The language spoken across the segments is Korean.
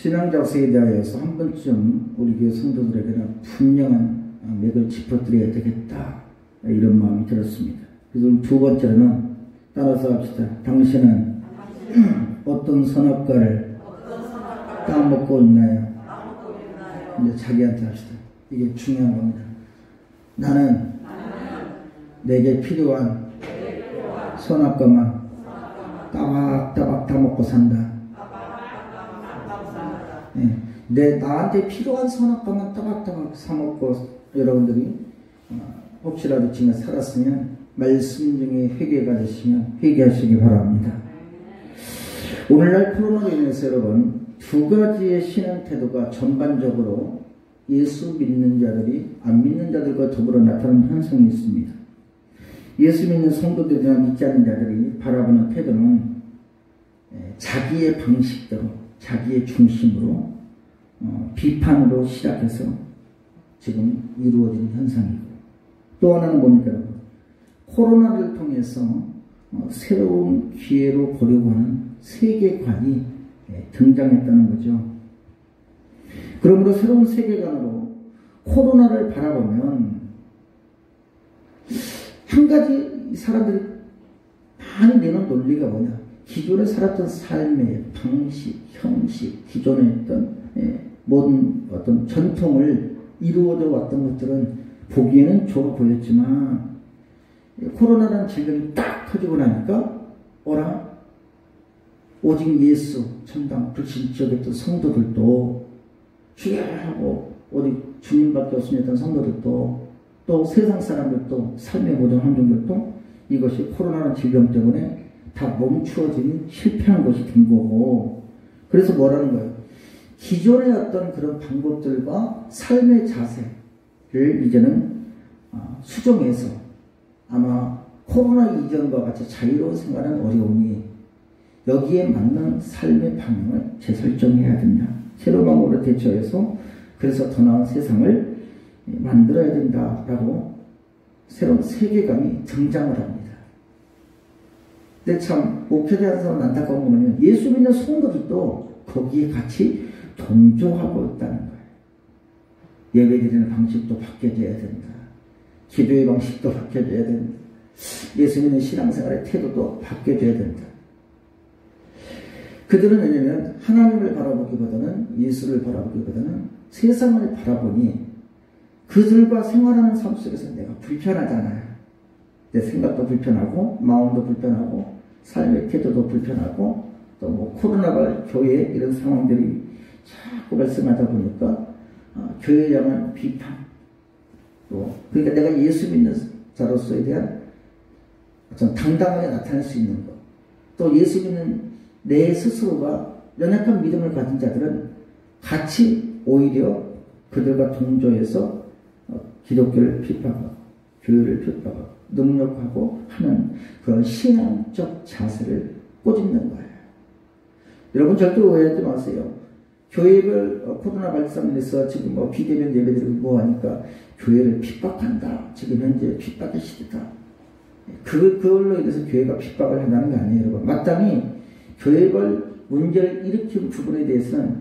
신앙 자세에 대하여서 한 번쯤 우리 교회 성도들에게는 분명한 맥을 짚어드려야 되겠다, 이런 마음이 들었습니다. 그래서 두 번째로는 따라서 합시다. 당신은 어떤 선악과를 따먹고 있나요? 이제 자기한테 합시다. 이게 중요한 겁니다. 나는 내게 필요한 선악과만 따박따박 따먹고 산다. 나한테 필요한 선악과만 따박따박 사먹고, 여러분들이 혹시라도 지금 살았으면 말씀 중에 회개가 되시면 회개하시기 바랍니다. 오늘날 코로나로 인해서 여러분, 두 가지의 신앙 태도가 전반적으로 예수 믿는 자들이 안 믿는 자들과 더불어 나타나는 현상이 있습니다. 예수 믿는 성도들이나 믿지 않는 자들이 바라보는 태도는 자기의 방식대로, 자기의 중심으로 비판으로 시작해서 지금 이루어진 현상이고, 또 하나는 뭡니까? 코로나를 통해서 새로운 기회로 보려고 하는 세계관이 등장했다는 거죠. 그러므로 새로운 세계관으로 코로나를 바라보면 한 가지 사람들이 많이 내는 논리가 뭐냐? 기존에 살았던 삶의 방식, 형식, 기존에 했던 모든 어떤 전통을 이루어져 왔던 것들은 보기에는 좋아 보였지만, 코로나라는 질병이 딱 터지고 나니까 오직 예수 천당 불신지역에 성도들도, 주야하고 오직 주님밖에 없으면 했던 성도들도, 또 세상 사람들도, 삶의 모든 환경들도 이것이 코로나라는 질병 때문에 다 멈추어지는 실패한 것이 된 거고, 그래서 뭐라는 거예요? 기존의 어떤 그런 방법들과 삶의 자세를 이제는 수정해서, 아마 코로나 이전과 같이 자유로운 생활은 어려우니 여기에 맞는 삶의 방향을 재설정해야 된다. 새로운 방법으로 대처해서 그래서 더 나은 세상을 만들어야 된다라고 새로운 세계관이 등장을 합니다. 근데 참 목회자하는 사람 안타까운 거 뭐냐면, 예수 믿는 성도들도 거기에 같이 동조하고 있다는 거예요. 예배드리는 방식도 바뀌어져야 된다. 기도의 방식도 바뀌어져야 된다. 예수 믿는 신앙생활의 태도도 바뀌어져야 된다. 그들은 왜냐면 하나님을 바라보기보다는, 예수를 바라보기보다는 세상을 바라보니 그들과 생활하는 삶 속에서 내가 불편하잖아요. 내 생각도 불편하고, 마음도 불편하고, 삶의 태도도 불편하고, 또 뭐 코로나가 교회 이런 상황들이 자꾸 발생하다 보니까 교회에 향한 비판, 또 그러니까 내가 예수 믿는 자로서에 대한 좀 당당하게 나타낼 수 있는 것, 또 예수 믿는 내 스스로가 연약한 믿음을 가진 자들은 같이 오히려 그들과 동조해서 기독교를 핍박하고 교회를 핍박하고 능력하고 하는 그런 신앙적 자세를 꼬집는 거예요. 여러분 절대 오해하지 마세요. 교회를 코로나 발생해서 지금 비대면 예배드리고 뭐 하니까 교회를 핍박한다. 지금 현재 핍박의 시대다. 그걸로 인해서 교회가 핍박을 한다는 게 아니에요, 여러분. 마땅히 교회가 문제를 일으킨 부분에 대해서는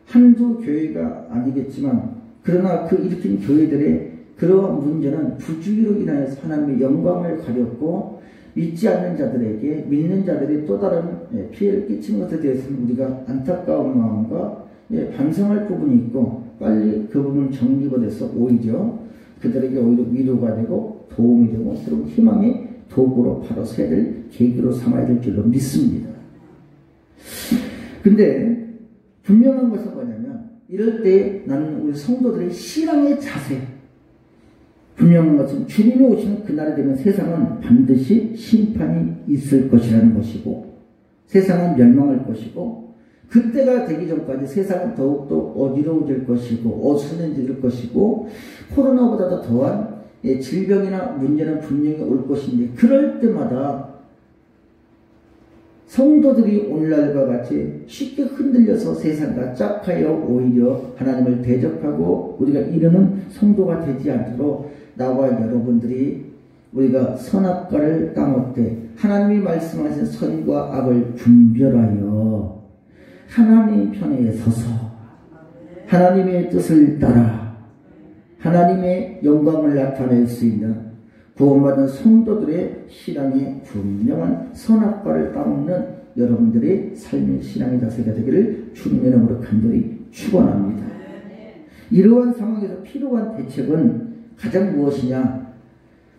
한두 교회가 아니겠지만, 그러나 그 일으킨 교회들의 그러한 문제는 부주의로 인하여서 하나님의 영광을 가렸고, 믿지 않는 자들에게, 믿는 자들이 또 다른 피해를 끼친 것에 대해서는 우리가 안타까운 마음과 반성할 부분이 있고, 빨리 그 부분을 정리가 돼서 오히려 그들에게 오히려 위로가 되고 도움이 되고 새로운 희망의 도구로 바로 서야 될 계기로 삼아야 될 줄로 믿습니다. 근데 분명한 것은 뭐냐면, 이럴 때 나는 우리 성도들의 신앙의 자세, 분명한 것은 주님이 오시는 그날이 되면 세상은 반드시 심판이 있을 것이라는 것이고, 세상은 멸망할 것이고, 그때가 되기 전까지 세상은 더욱더 어지러워질 것이고 어수선해질 것이고, 코로나보다도 더한 질병이나 문제는 분명히 올 것인데, 그럴 때마다 성도들이 오늘날과 같이 쉽게 흔들려서 세상과 짝하여 오히려 하나님을 대적하고 우리가 이르는 성도가 되지 않도록 나와 여러분들이 우리가 선악과를 따먹되 하나님이 말씀하신 선과 악을 분별하여 하나님 편에 서서 하나님의 뜻을 따라 하나님의 영광을 나타낼 수 있는 구원받은 성도들의 신앙의 분명한 선악과를 따먹는 여러분들의 삶의 신앙의 자세가 되기를 주님의 이름으로 간절히 축원합니다. 이러한 상황에서 필요한 대책은 가장 무엇이냐?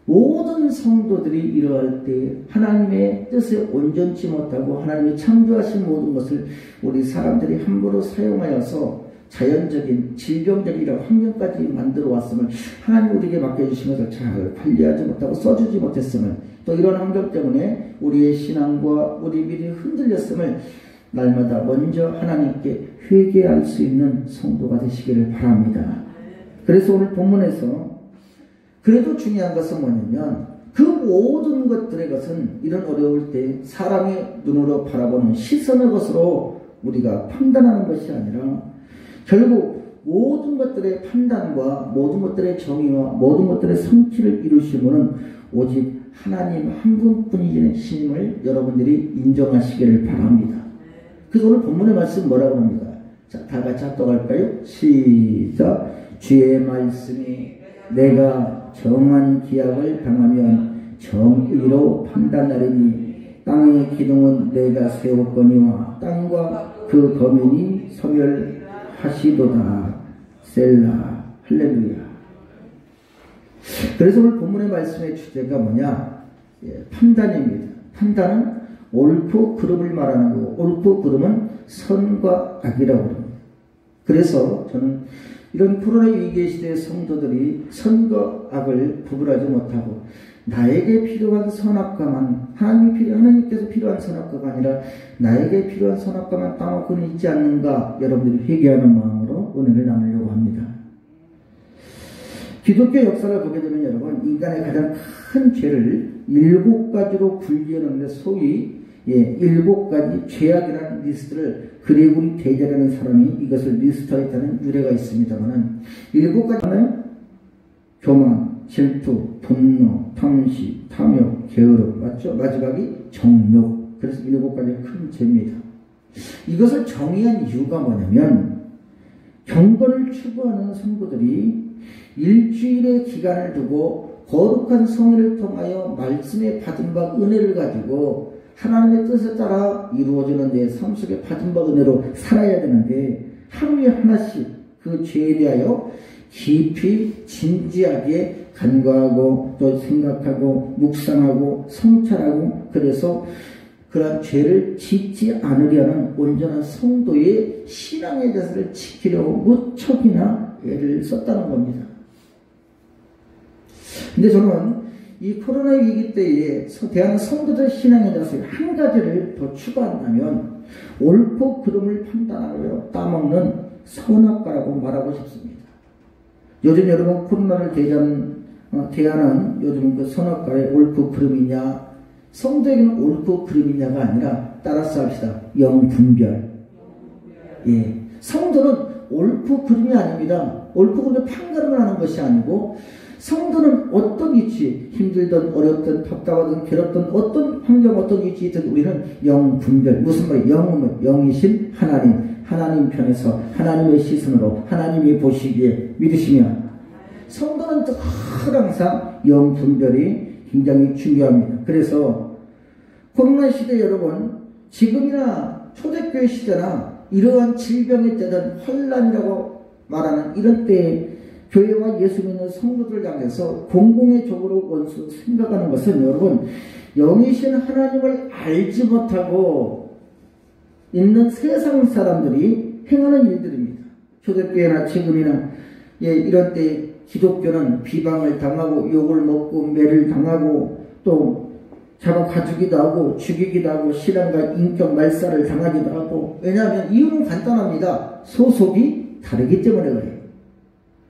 모든 성도들이 이러할 때 하나님의 뜻에 온전치 못하고 하나님이 창조하신 모든 것을 우리 사람들이 함부로 사용하여서 자연적인 질병적인 환경까지 만들어 왔음을 하나님 우리에게 맡겨주신 것을 잘 관리하지 못하고 써주지 못했음을 또 이런 환경 때문에 우리의 신앙과 우리 믿음이 흔들렸음을 날마다 먼저 하나님께 회개할 수 있는 성도가 되시기를 바랍니다. 그래서 오늘 본문에서 그래도 중요한 것은 뭐냐면 그 모든 것들의 것은 이런 어려울 때 사람의 눈으로 바라보는 시선의 것으로 우리가 판단하는 것이 아니라 결국 모든 것들의 판단과 모든 것들의 정의와 모든 것들의 성취를 이루신 분은 오직 하나님 한 분뿐이심을 여러분들이 인정하시기를 바랍니다. 그래서 오늘 본문의 말씀 뭐라고 합니까? 자, 다 같이 합독할까요? 시작. 주의 말씀이 내가 정한 기약을 당하면 정의로 판단하리니 땅의 기둥은 내가 세웠거니와 땅과 그 거민이 소멸하시도다. 셀라. 할렐루야. 그래서 오늘 본문의 말씀의 주제가 뭐냐? 판단입니다. 판단은 옳고 그름을 말하는 거고 옳고 그름은 선과 악이라고 합니다. 그래서 저는 이런 코로나 위기 시대의 성도들이 선과 악을 구분하지 못하고 나에게 필요한 선악과만 하나님께서 필요한 선악과가 아니라 나에게 필요한 선악과만 따먹고는 있지 않는가 여러분들이 회개하는 마음으로 은혜를 나누려고 합니다. 기독교 역사를 보게 되면 여러분 인간의 가장 큰 죄를 7가지로 분류하는데 소위 7가지 죄악이라는 리스트를 그레고리 대제라는 사람이 이것을 리스트하였다는 유래가 있습니다만은 7가지는 교만, 질투, 분노, 탐시, 탐욕, 게으름, 맞죠? 마지막이 정욕. 그래서 7가지의 큰 죄입니다. 이것을 정의한 이유가 뭐냐면 경건을 추구하는 성도들이 일주일의 기간을 두고 거룩한 성회를 통하여 말씀에 받은 바 은혜를 가지고 하나님의 뜻에 따라 이루어지는 내 삶 속에 받은 바 은혜로 살아야 되는데 하루에 하나씩 그 죄에 대하여 깊이 진지하게 간과하고 또 생각하고 묵상하고 성찰하고 그래서 그러한 죄를 짓지 않으려는 온전한 성도의 신앙의 자세를 지키려고 무척이나 애를 썼다는 겁니다. 근데 저는 이 코로나 위기 때에 대한 성도들 신앙의 자세 한 가지를 더 추가한다면 옳고 그름을 판단하여 따먹는 선악과라고 말하고 싶습니다. 요즘 여러분 코로나를 대하는 요즘 그 선악과의 옳고 그름이냐 성도에게는 옳고 그름이냐가 아니라 따라서 합시다. 영분별. 성도는 옳고 그름이 아닙니다. 옳고 그름의 판가름을 하는 것이 아니고 성도는 어떤 위치, 힘들든 어렵든 답답하든 괴롭든 어떤 환경 어떤 위치이든 우리는 영분별. 무슨 말이에요? 영은 영이신 하나님 편에서 하나님의 시선으로 하나님이 보시기에 믿으시면 성도는 늘 항상 영분별이 굉장히 중요합니다. 그래서 코로나 시대 여러분 지금이나 초대교회 시대나 이러한 질병의 때든 환란이라고 말하는 이런 때에 교회와 예수 믿는 성도들을 향해서 공공의 적으로 원수 생각하는 것은 여러분 영이신 하나님을 알지 못하고 있는 세상 사람들이 행하는 일들입니다. 초대교회나 지금이나 이런 때 기독교는 비방을 당하고 욕을 먹고 매를 당하고 또 잡아 가주기도 하고 죽이기도 하고 신앙과 인격 말살을 당하기도 하고 왜냐하면 이유는 간단합니다. 소속이 다르기 때문에 그래요.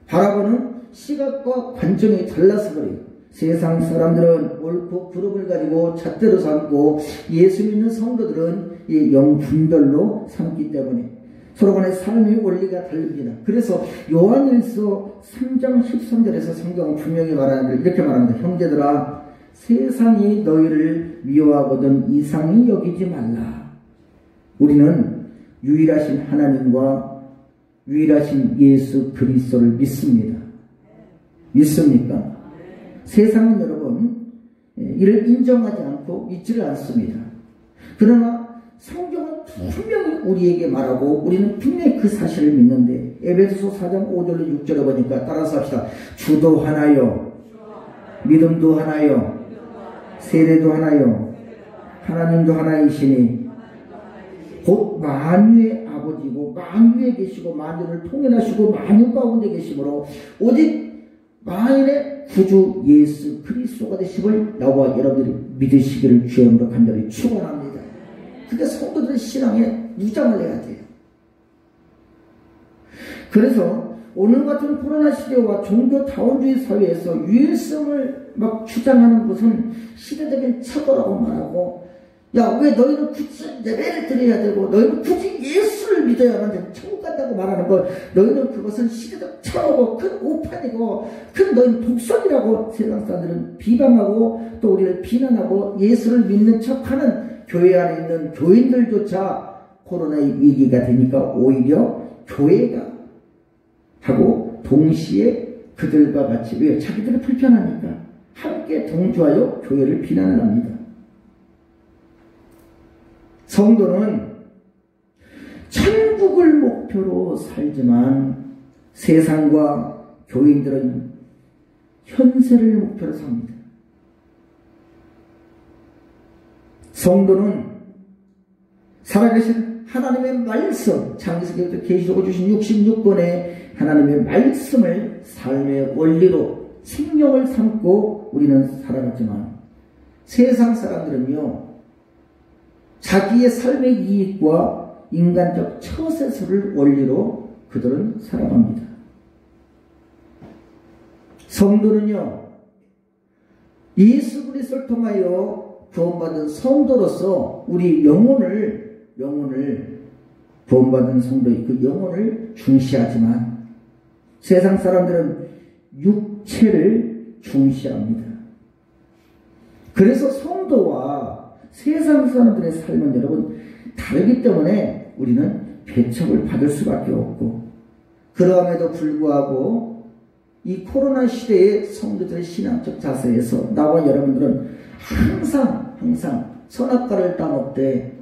바라보는 시각과 관점이 달라서 그래요. 세상 사람들은 옳고 그름을 가지고 잣대로 삼고 예수 믿는 성도들은 이 영분별로 삼기 때문에 서로 간의 삶의 원리가 다릅니다. 그래서 요한일서 3장 13절에서 성경은 분명히 말하는데 이렇게 말합니다. 형제들아 세상이 너희를 미워하거든 이상히 여기지 말라. 우리는 유일하신 하나님과 유일하신 예수 그리스도를 믿습니다. 믿습니까? 세상은 여러분 이를 인정하지 않고 믿지를 않습니다. 그러나 성경은 분명히 우리에게 말하고 우리는 분명히 그 사실을 믿는데 에베소서 4장 5절로 6절에 보니까 따라서 합시다. 주도 하나요, 믿음도 하나요, 세례도 하나요, 하나님도 하나이시니 곧 만유의 아버지고 만유에 계시고 만유를 통일하시고 만유 가운데 계시므로 오직 만인의 구주 예수 그리스도가 되심을 나와 여러분들이 믿으시기를 주님으로 간절히 축원합니다. 그게 성도들의 신앙에 무장을 해야 돼요. 그래서 오늘 같은 코로나 시대와 종교 다원주의 사회에서 유일성을 막 주장하는 것은 시대적인 착오라고 말하고, 야, 왜 너희는 굳이 예배를 드려야 되고 너희는 굳이 예수를 믿어야만 천국 간다고 말하는 걸, 너희는 그것은 시대적 착오고 큰 오판이고 큰 너희는 독선이라고 세상 사람들은 비방하고 또 우리를 비난하고 예수를 믿는 척하는 교회 안에 있는 교인들조차 코로나의 위기가 되니까 오히려 교회가 하고 동시에 그들과 같이, 왜? 자기들이 불편하니까 함께 동조하여 교회를 비난을 합니다. 성도는 천국을 목표로 살지만 세상과 교인들은 현세를 목표로 삽니다. 성도는 살아계신 하나님의 말씀, 창세기부터 계시록을 주신 66권의 하나님의 말씀을 삶의 원리로 생명을 삼고 우리는 살아가지만 세상 사람들은요, 자기의 삶의 이익과 인간적 처세술을 원리로 그들은 살아갑니다. 성도는요, 예수 그리스도를 통하여 구원받은 성도로서 우리 영혼을 구원받은 성도의 그 영혼을 중시하지만 세상 사람들은 육체를 중시합니다. 그래서 성도와 세상 사람들의 삶은 여러분 다르기 때문에 우리는 배척을 받을 수밖에 없고, 그럼에도 불구하고 이 코로나 시대의 성도들의 신앙적 자세에서 나와 여러분들은 항상 선악과를 따먹되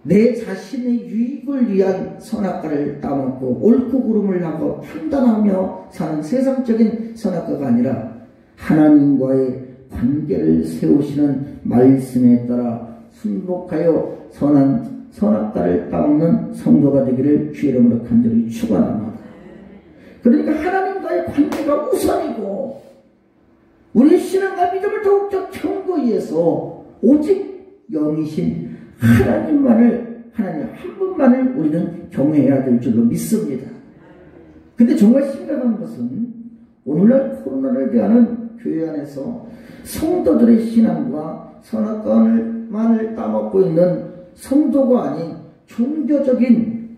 내 자신의 유익을 위한 선악과를 따먹고 옳고 그름을 하고 판단하며 사는 세상적인 선악과가 아니라 하나님과의 관계를 세우시는 말씀에 따라 순복하여 선악과를 따먹는 성도가 되기를 주의 이름으로 간절히 축원합니다. 그러니까 하나님과의 관계가 우선이고 우리의 신앙과 믿음을 더욱더 견고히 해서 오직 영이신 하나님 한 분만을 우리는 경외해야 될 줄로 믿습니다. 근데 정말 심각한 것은 오늘날 코로나를 대하는 교회 안에서 성도들의 신앙과 선악과만을 따먹고 있는 성도가 아닌 종교적인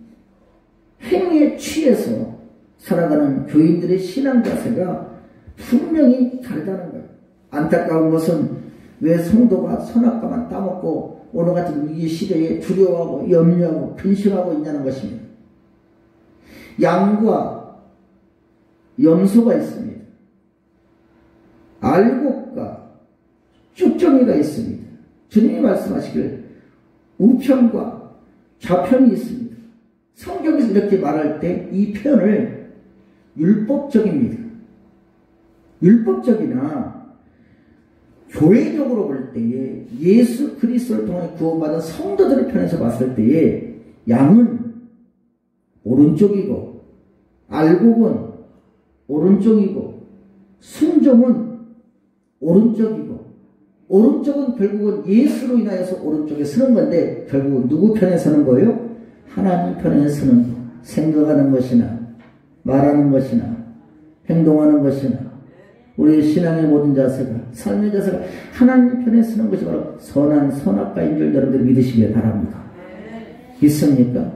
행위에 취해서 살아가는 교인들의 신앙 자세가 분명히 다르다는 거예요. 안타까운 것은 왜 성도가 선악과만 따먹고 오늘 같은 위기 시대에 두려워하고 염려하고 근심하고 있냐는 것입니다. 양과 염소가 있습니다. 알곡과 쭉정이가 있습니다. 주님이 말씀하시길 우편과 좌편이 있습니다. 성경에서 이렇게 말할 때 이 표현을 율법적입니다. 율법적이나 교회적으로 볼 때에 예수 그리스도를 통해 구원받은 성도들을 편에서 봤을 때에 양은 오른쪽이고 알곡은 오른쪽이고 순종은 오른쪽이고, 오른쪽은 결국은 예수로 인하여서 오른쪽에 서는 건데 결국은 누구 편에 서는 거예요? 하나님 편에 서는 거. 생각하는 것이나 말하는 것이나 행동하는 것이나 우리의 신앙의 모든 자세가, 삶의 자세가 하나님 편에 서는 것이 바로 선한 선악과인 줄 여러분들 믿으시길 바랍니다. 믿습니까?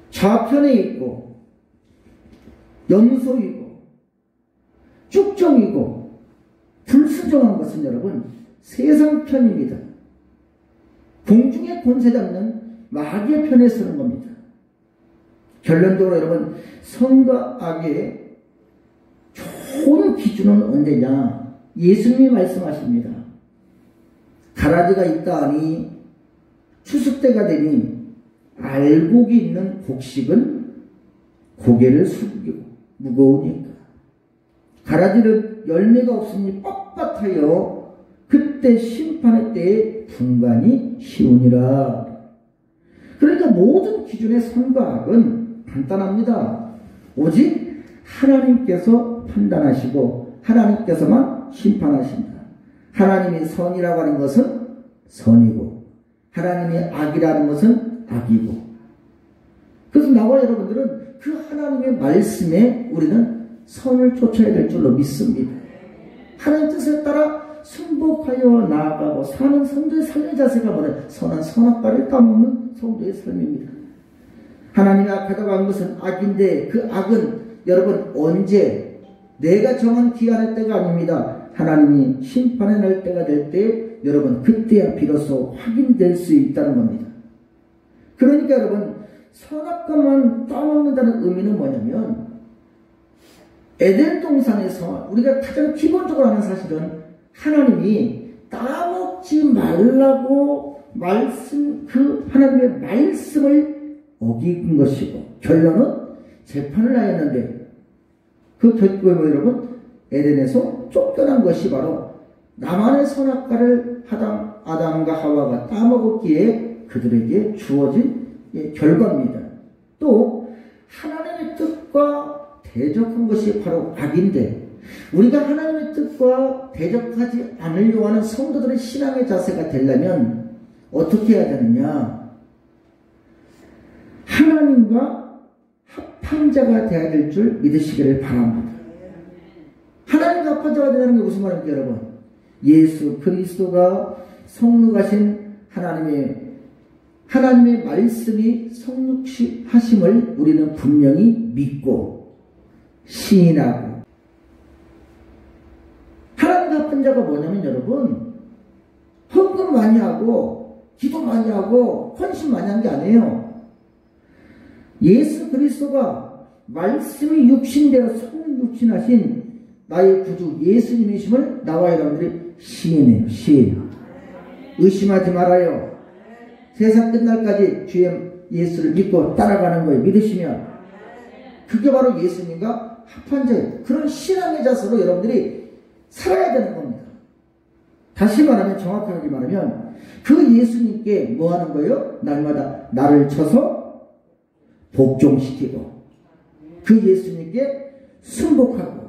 좌편에 있고 염소이고 쭉정이고 불수정한 것은 여러분 세상 편입니다. 공중의 권세 잡는 마귀의 편에 서는 겁니다. 결론적으로 여러분, 선과 악의 좋은 기준은 언제냐? 예수님이 말씀하십니다. 가라지가 있다 하니 추수 때가 되니 알곡이 있는 곡식은 고개를 숙이고 무거우니까, 가라지는 열매가 없으니 뻣뻣하여 그때 심판의 때에 분간이 쉬우니라. 그러니까 모든 기준의 선과 악은 간단합니다. 오직 하나님께서 판단하시고 하나님께서만 심판하신다. 하나님이 선이라고 하는 것은 선이고 하나님이 악이라는 것은 악이고, 그래서 나와 여러분들은 그 하나님의 말씀에 우리는 선을 쫓아야 될 줄로 믿습니다. 하나님 뜻에 따라 순복하여 나아가고 사는 성도의 삶의 자세가 뭐냐? 선한 선악과를 따먹는 성도의 삶입니다. 하나님이 악하다고 한 것은 악인데, 그 악은 여러분 언제? 내가 정한 기한의 때가 아닙니다. 하나님이 심판의 날 때가 될 때 여러분 그때야 비로소 확인될 수 있다는 겁니다. 그러니까 여러분, 선악과만 따먹는다는 의미는 뭐냐면, 에덴 동산에서 우리가 가장 기본적으로 하는 사실은 하나님이 따먹지 말라고 그 하나님의 말씀을 어긴 것이고, 결론은 재판을 하였는데, 그 결과가 여러분 에덴에서 쫓겨난 것이 바로 나만의 선악과를 아담과 하와가 따먹었기에 그들에게 주어진 결과입니다. 또 하나님의 뜻과 대적한 것이 바로 악인데, 우리가 하나님의 뜻과 대적하지 않으려고 하는 성도들의 신앙의 자세가 되려면 어떻게 해야 되느냐? 하나님과 합한 자가 되어야 될 줄 믿으시기를 바랍니다. 하나님과 합한 자가 되는 게 무슨 말입니까, 여러분? 예수 그리스도가 성육하신 하나님의 말씀이 성육하심을 우리는 분명히 믿고 시인하고, 하나님과 합한 자가 뭐냐면 여러분, 헌금 많이 하고 기도 많이 하고 헌신 많이 한 게 아니에요. 예수 그리스도가 말씀이 육신되어 성육신하신 나의 구주 예수님이심을 나와 여러분들이 시인해요. 시인. 의심하지 말아요. 세상 끝날까지 주의 예수를 믿고 따라가는 거예요. 믿으시면. 그게 바로 예수님과 합한 자예요. 그런 신앙의 자세로 여러분들이 살아야 되는 겁니다. 다시 말하면, 정확하게 말하면, 그 예수님께 뭐 하는 거예요? 날마다 나를 쳐서 복종시키고, 그 예수님께 순복하고,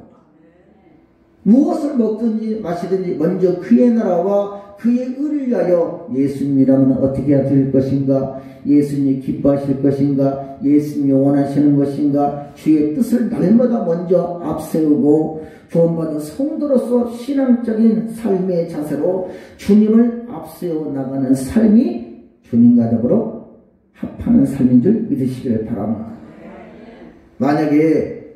무엇을 먹든지 마시든지 먼저 그의 나라와 그의 의를 위하여, 예수님이라면 어떻게 해야 될 것인가, 예수님이 기뻐하실 것인가, 예수님이 원하시는 것인가, 주의 뜻을 날마다 먼저 앞세우고 구원받은 성도로서 신앙적인 삶의 자세로 주님을 앞세워 나가는 삶이 주님과 더불어 합하는 삶인 줄 믿으시기를 바랍니다. 만약에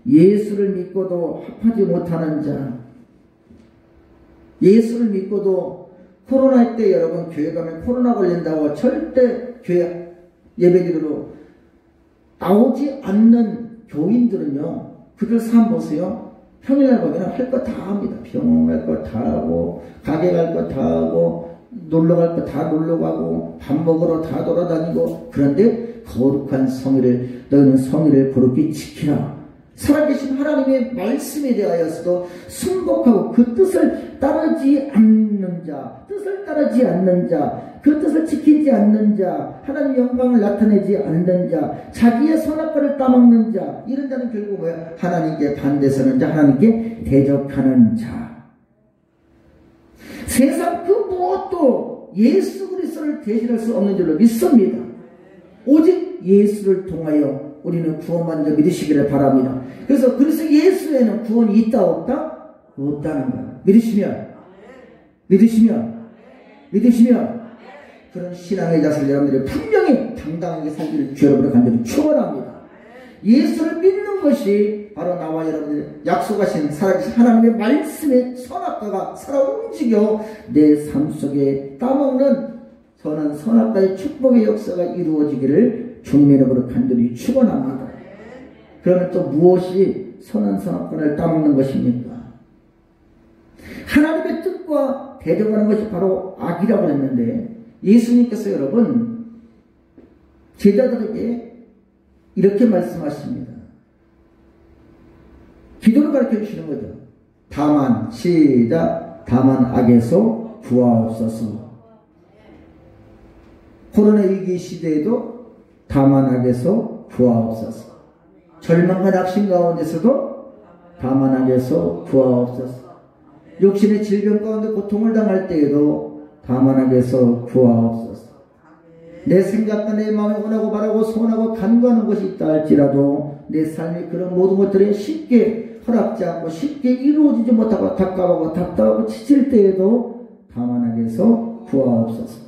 예수를 믿고도 합하지 못하는 자, 예수를 믿고도 코로나 때 여러분 교회 가면 코로나 걸린다고 절대 교회 예배드리러 나오지 않는 교인들은요, 그들 삶 보세요. 평일날 보면 할 거 다 합니다. 병원 갈 거 다 하고, 가게 갈 거 다 하고, 놀러 갈 거 다 놀러 가고, 밥 먹으러 다 돌아다니고. 그런데 거룩한 성의를, 너희는 성의를 거룩히 지키라. 살아계신 하나님의 말씀에 대하여서도 순복하고 그 뜻을 따르지 않는 자, 뜻을 따르지 않는 자, 그 뜻을 지키지 않는 자, 하나님의 영광을 나타내지 않는 자, 자기의 선악과를 따먹는 자, 이런 자는 결국 뭐야? 하나님께 반대서는 자, 하나님께 대적하는 자. 세상 그 무엇도 예수 그리스도를 대신할 수 없는 줄로 믿습니다. 오직 예수를 통하여 우리는 구원받는 자 믿으시기를 바랍니다. 그래서 예수에는 구원이 있다 없다? 없다는 거예요. 믿으시면 그런 신앙의 자세를 여러분들이 분명히 당당하게 살기를 주 여러분의 간절히 축원합니다. 예수를 믿는 것이 바로 나와 여러분들 약속하신 살아계신 하나님의 말씀의 선악과가 살아 움직여 내 삶 속에 따먹는 선한 선악과의 축복의 역사가 이루어지기를 주님의 이름으로 간절히 축원합니다. 그러면 또 무엇이 선한 선악과를 따먹는 것입니까? 하나님의 뜻과 대적하는 것이 바로 악이라고 했는데, 예수님께서 여러분 제자들에게 이렇게 말씀하십니다. 기도를 가르쳐 주시는 거죠. 다만, 시작, 다만 악에서 구하옵소서. 코로나19 시대에도 다만 악에서 구하옵소서. 절망과 낙심 가운데서도 다만 악에서 구하옵소서. 육신의 질병 가운데 고통을 당할 때에도 다만 악에서 구하옵소서. 내 생각과 내 마음에 원하고 바라고 소원하고 간구하는 것이 있다 할지라도 내 삶이 그런 모든 것들에 쉽게 허락지 않고 쉽게 이루어지지 못하고 답답하고 지칠 때에도 다만 악에서 구하옵소서.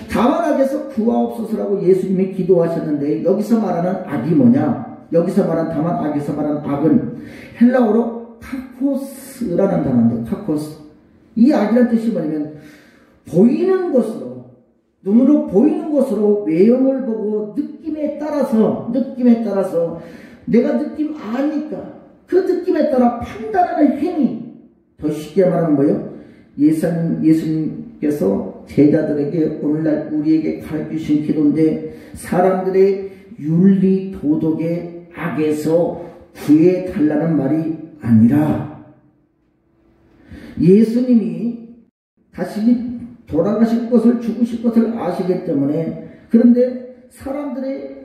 다만 악에서 구하옵소서라고 예수님이 기도하셨는데, 여기서 말하는 악이 뭐냐? 여기서 말하는 다만 악에서 말하는 악은 헬라어로 카코스라는 단어인데, 카코스. 이 악이란 뜻이 뭐냐면 보이는 것으로, 눈으로 보이는 것으로 외형을 보고 느낌에 따라서 내가 느낌 아니까 그 느낌에 따라 판단하는 행위. 더 쉽게 말하면 뭐예요? 예수님께서 제자들에게 오늘날 우리에게 가르치신 기도인데, 사람들의 윤리 도덕의 악에서 구해달라는 말이 아니라, 예수님이 다시 돌아가실 것을, 죽으실 것을 아시기 때문에, 그런데 사람들의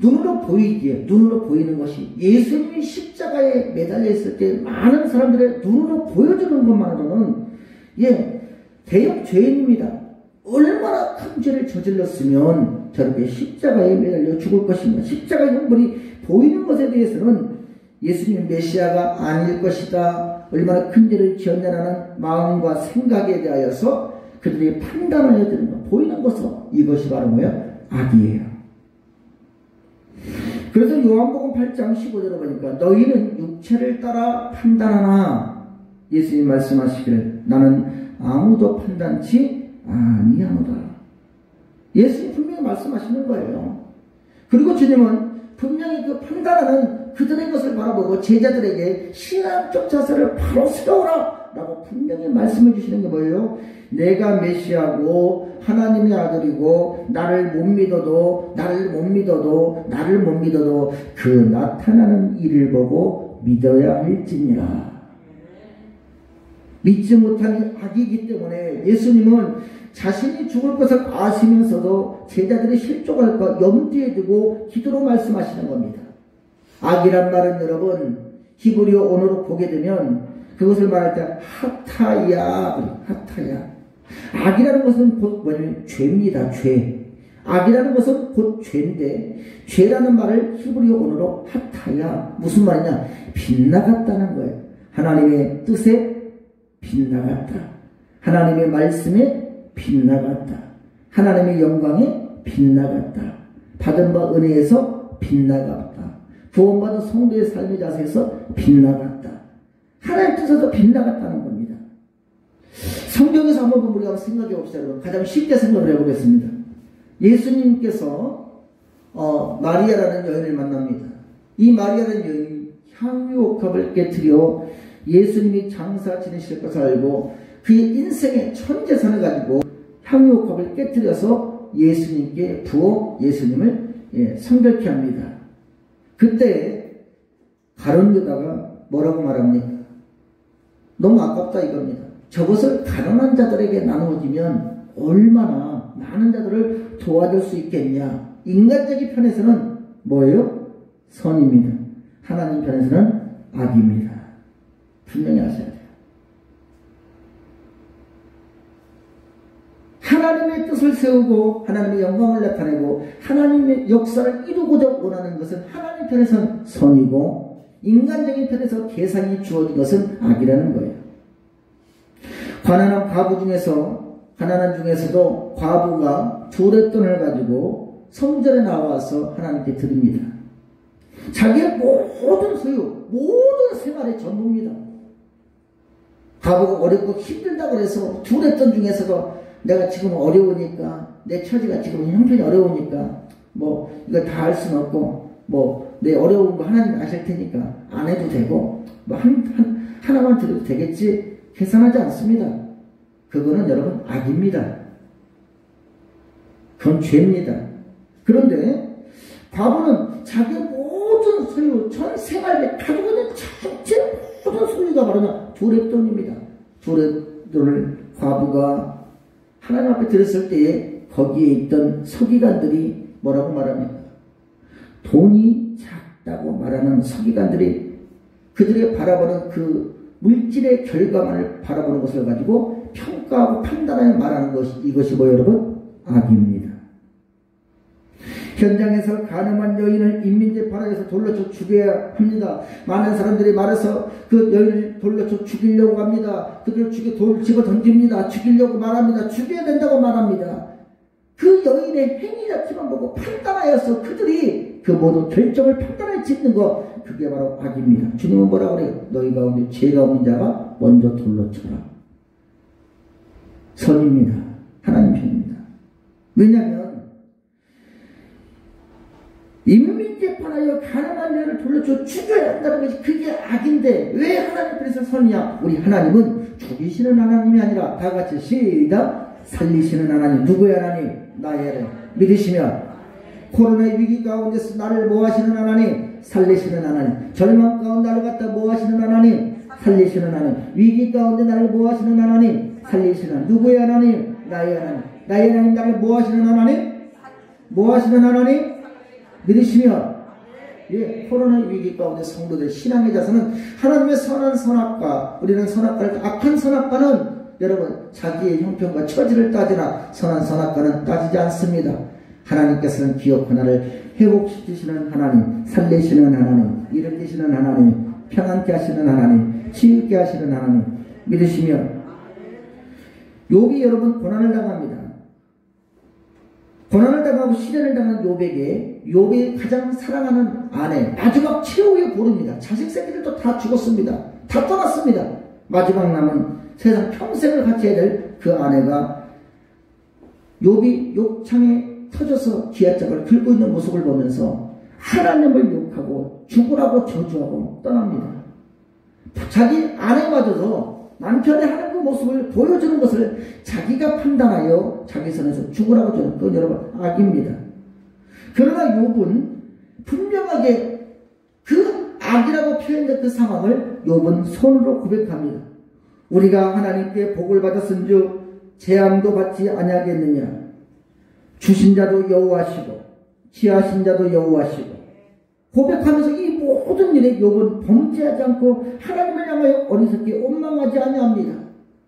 눈으로 보이는 것이, 예수님이 십자가에 매달려 있을 때 많은 사람들의 눈으로 보여주는 것만으로는 대형 죄인입니다. 얼마나 큰 죄를 저질렀으면 저렇게 십자가에 매달려 죽을 것인가. 십자가의 형벌이 보이는 것에 대해서는 예수님 메시아가 아닐 것이다, 얼마나 큰 죄를 지었냐라는 마음과 생각에 대하여서 그들이 판단해야 되는 것, 보이는 것으로. 이것이 바로 뭐예요? 악이에요. 그래서 요한복음 8장 15절에 보니까 너희는 육체를 따라 판단하나, 예수님 말씀하시기를 나는 아무도 판단치 아니하노라. 예수님 분명히 말씀하시는 거예요. 그리고 주님은 분명히 그 판단하는 그들의 것을 바라보고 제자들에게 신앙적 자세를 바로 세워라 라고 분명히 말씀해 주시는 게 뭐예요? 내가 메시아고 하나님의 아들이고 나를 못 믿어도 그 나타나는 일을 보고 믿어야 할지니라. 믿지 못하는 악이기 때문에 예수님은 자신이 죽을 것을 아시면서도 제자들이 실족할까 염두에 두고 기도로 말씀하시는 겁니다. 악이란 말은 여러분 히브리어 언어로 보게 되면 그것을 말할 때 하타야. 악이라는 것은 곧 뭐냐면 죄입니다. 죄. 악이라는 것은 곧 죄인데, 죄라는 말을 히브리어 언어로 하타야. 무슨 말이냐? 빗나갔다는 거예요. 하나님의 뜻에 빗나갔다. 하나님의 말씀에 빗나갔다. 하나님의 영광에 빗나갔다. 받은 바 은혜에서 빗나갔다. 구원받은 성도의 삶의 자세에서 빗나갔다. 하나님 뜻에서 빗나갔다는 겁니다. 성경에서 한번 보면 우리가 생각해 봅시다. 여러분. 가장 쉽게 생각을 해보겠습니다. 예수님께서 마리아라는 여인을 만납니다. 이 마리아라는 여인이 향유옥합을 깨뜨려 예수님이 장사 지내실 것을 알고 그의 인생의 전 재산을 가지고 향유옥합을 깨뜨려서 예수님께 부어 예수님을 성결케 합니다. 그때 가룟 유다가 뭐라고 말합니까? 너무 아깝다 이겁니다. 저것을 가난한 자들에게 나누어지면 얼마나 많은 자들을 도와줄 수 있겠냐. 인간적인 편에서는 뭐예요? 선입니다. 하나님 편에서는 악입니다. 분명히 아셔야 돼요. 하나님의 뜻을 세우고 하나님의 영광을 나타내고 하나님의 역사를 이루고자 원하는 것은 하나님 편에서는 선이고, 인간적인 편에서 계산이 주어진 것은 악이라는 거예요. 가난한 중에서도 과부가 두레돈을 가지고 성전에 나와서 하나님께 드립니다. 자기의 모든 소유, 모든 생활의 전부입니다. 과부가 어렵고 힘들다고 해서 두레돈 중에서도 내가 지금 어려우니까, 내 처지가 지금 형편이 어려우니까, 뭐, 이거 다 할 수는 없고, 뭐, 내 어려운 거 하나님이 아실 테니까, 안 해도 되고, 뭐, 하나만 드려도 되겠지, 계산하지 않습니다. 그거는 여러분, 악입니다. 그건 죄입니다. 그런데, 바보는 자기 모든 소유, 전 생활에 가지고 있는 전체 모든 소유가 바로 두렙돈입니다. 두렙돈을 과부가 하나님 앞에 들었을 때에 거기에 있던 서기관들이 뭐라고 말합니까? 돈이 작다고 말하는 서기관들이 그들의 바라보는 그 물질의 결과만을 바라보는 것을 가지고 평가하고 판단하여 말하는 것이 이것이 뭐 여러분? 악입니다. 현장에서 가늠한 여인을 인민재판에서 돌려쳐 죽여야 합니다. 많은 사람들이 말해서 그 여인을 돌려쳐 죽이려고 합니다. 그들을 돌 집어 던집니다. 죽이려고 말합니다. 죽여야 된다고 말합니다. 그 여인의 행위 자체만 보고 판단하여서 그들이 그 모든 결정을 판단해 짓는 것, 그게 바로 악입니다. 주님은 뭐라고 그래요? 너희 가운데 죄가 없는 자가 먼저 돌로 쳐라. 선입니다. 하나님 편입니다. 왜냐하면 인민재판하여 가늠한 자를 돌려쳐 죽여야 한다는 것이 그게 악인데 왜 하나님 편에서 선이냐? 우리 하나님은 죽이시는 하나님이 아니라 다 같이 시작! 살리시는 하나님. 누구의 하나님? 나의 하나님. 믿으시면 코로나의 위기 가운데서 나를 뭐하시는 하나님? 살리시는 하나님. 절망 가운데 나를 갖다 뭐하시는 하나님? 살리시는 하나님. 위기 가운데 나를 뭐하시는 하나님? 살리시는 하나님. 누구의 하나님? 나의 하나님. 나의 하나님 나를 뭐하시는 하나님? 뭐하시는 하나님? 믿으시면 예, 코로나의 위기 가운데 성도들 신앙의 자세는 하나님의 선한 선악과, 우리는 선악과를, 악한 선악과는 여러분 자기의 형편과 처지를 따지나 선한 선악과는 따지지 않습니다. 하나님께서는 기업과 나를 회복시키시는 하나님, 살리시는 하나님, 일으키시는 하나님, 평안케 하시는 하나님, 치유케 하시는 하나님 믿으시면 욥이 여러분 고난을 당합니다. 고난을 당하고 시련을 당한 욥에게 욥이 가장 사랑하는 아내, 마지막 최후의 보루입니다. 자식 새끼들도 다 죽었습니다. 다 떠났습니다. 마지막 남은 세상 평생을 같이 해야 될 그 아내가 욥이 욕창에 터져서 기아짝을 긁고 있는 모습을 보면서 하나님을 욕하고 죽으라고 저주하고 떠납니다. 자기 아내마저도 남편의 하는 그 모습을 보여주는 것을 자기가 판단하여 자기 선에서 죽으라고 저는 그건 여러분 악입니다. 그러나 욥은 분명하게 그 악이라고 표현된 그 상황을 욥은 손으로 고백합니다. 우리가 하나님께 복을 받았은즉 재앙도 받지 아니하겠느냐. 주신 자도 여호와시고 취하신 자도 여호와시고 고백하면서 이 모든 일에 욥은 범죄하지 않고 하나님을 향하여 어리석게 원망하지 아니합니다.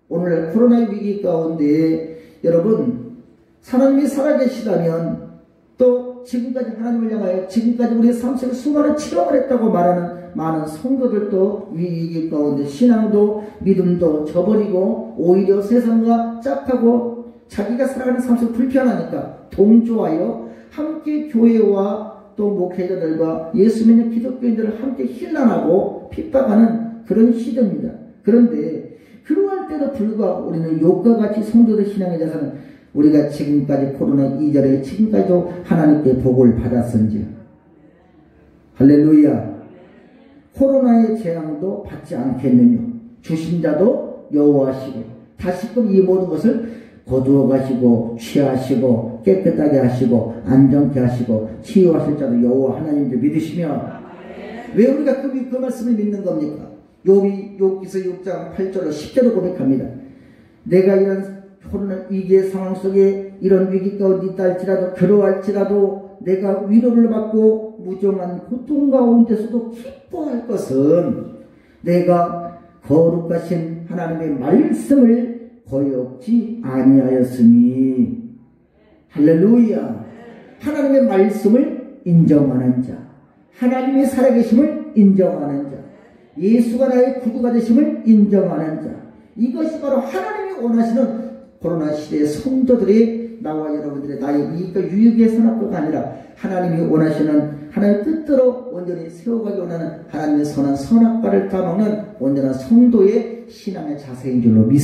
오늘 코로나의 위기 가운데 여러분 하나님이 살아계시다면 또 지금까지 하나님을 향하여 지금까지 우리의 삶 속에 수많은 체험을 했다고 말하는 많은 성도들도 위기 가운데 신앙도 믿음도 저버리고 오히려 세상과 짝하고 자기가 살아가는 삶 속에 불편하니까 동조하여 함께 교회와 또 목회자들과 예수 믿는 기독교인들을 함께 힐난하고 핍박하는 그런 시대입니다. 그런데 그러할 때도 불구하고 우리는 욥과 같이 성도들 신앙의 자세는 우리가 지금까지 코로나 이전에 지금까지도 하나님께 복을 받았은지 할렐루야. 코로나의 재앙도 받지 않겠느냐. 주신 자도 여호와시고 다시금 이 모든 것을 거두어 가시고 취하시고 깨끗하게 하시고 안정케 하시고 치유하실 자도 여호와 하나님을 믿으시며 왜 우리가 그 말씀을 믿는 겁니까? 욥이 욥기서 6장 8절로 10절로 고백합니다. 내가 이런 코로나 위기의 상황 속에 이런 위기 가운데 있다 할지라도 그러할지라도 내가 위로를 받고 무정한 고통 가운데서도 기뻐할 것은 내가 거룩하신 하나님의 말씀을 거역지 아니하였으니 할렐루야. 하나님의 말씀을 인정하는 자, 하나님의 살아계심을 인정하는 자, 예수가 나의 구주가 되심을 인정하는 자, 이것이 바로 하나님이 원하시는 코로나 시대의 성도들이 나와 여러분들의 나의 이익과 유익의 선악과가 아니라 하나님이 원하시는 하나님의 뜻대로 온전히 세워가기 원하는 하나님의 선한 선악과를 따먹는 온전한 성도의 신앙의 자세인 줄로 믿습니다.